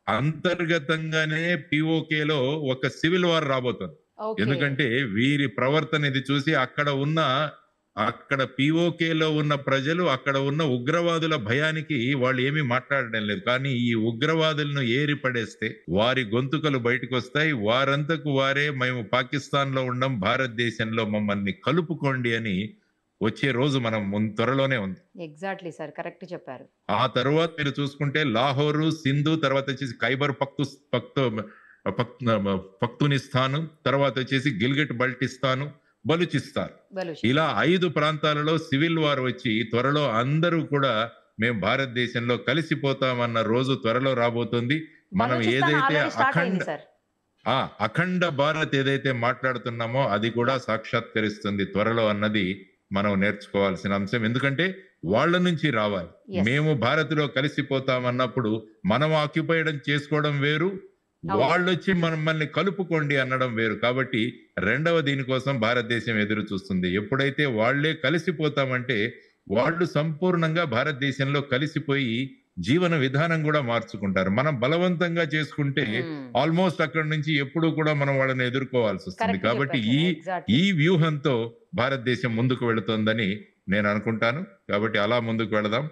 అంతర్గతంగానే పీఓకేలో ఒక civil war రాబోతుంది. Okay. ఎందుకంటే వీరి ప్రవర్తన ఇది చూసి అక్కడ పీఓకేలో ఉన్న ప్రజలు, అక్కడ ఉన్న ఉగ్రవాదుల భయానికి వాళ్ళు ఏమీ మాట్లాడడం లేదు. కానీ ఈ ఉగ్రవాదులను ఏరి పడేస్తే వారి గొంతుకలు బయటకొస్తాయి. వారంతకు వారే మేము పాకిస్తాన్‌లో ఉండం, భారతదేశంలో మమ్మల్ని కలుపుకోండి అని వచ్చే రోజు మనం త్వరలోనే ఉంది. Exactly sir. కరెక్ట్ చెప్పారు. ఆ తరువాత మీరు చూసుకుంటే లాహోరు, సింధు తర్వాతొచ్చేసి ఖైబర్ పఖ్తూనిస్తాను, తర్వాతొచ్చేసి గిల్గిట్ బల్టిస్తాను, బలూచిస్తాన్. ఇలా బలూచిస్తాన్. 5 ప్రాంతాలలో సివిల్ వార్ వచ్చి త్వరలో అందరూ కూడా మేము భారతదేశంలో కలిసిపోతామన్న రోజు త్వరలో రాబోతుంది. మనం బలూచిస్తాన్ ఏదైతే ఆల్రెడీ స్టార్ట్ అయింది సార్. అఖండ భారత్ ఏదైతే మాట్లాడుతున్నామో అది కూడా యాహ్! సాక్షాత్కరిస్తుంది త్వరలో అన్నది మనం నేర్చుకోవాల్సిన అంశం. ఎందుకంటే వాళ్ళ నుంచి రావాలి. యెస్. మేము భారత్‌లో కలిసిపోతామన్నప్పుడు మనం ఆక్యుపైడ్ చేసుకోవడం వేరు. అవును. వాళ్ళొచ్చి మమ్మల్ని కలుపుకోండి అనడం వేరు. కాబట్టి రెండవ దీనికోసం భారతదేశం ఎదురు చూస్తుంది. ఎప్పుడైతే వాళ్ళే కలిసిపోతామంటే వాళ్ళు సంపూర్ణంగా భారతదేశంలో కలిసిపోయి జీవన విధానం గూడా మార్చుకుంటారు. మనం బలవంతంగా చేసుకుంటే హ్మ్. ఆల్‌మోస్ట్ అక్కడి నుంచి ఎప్పుడూ కూడా మనం వాళ్ళని ఎదుర్కోవాల్సొస్తుంది. కరెక్ట్ కాబట్టి చెప్పారు సార్. ఈ ఎగ్జాక్ట్‌లీ. ఈ వ్యూహంతో భారతదేశం ముందుకు వెళుతోందని నేననుకుంటాను. కాబట్టి అలా ముందుకు వెళదాం.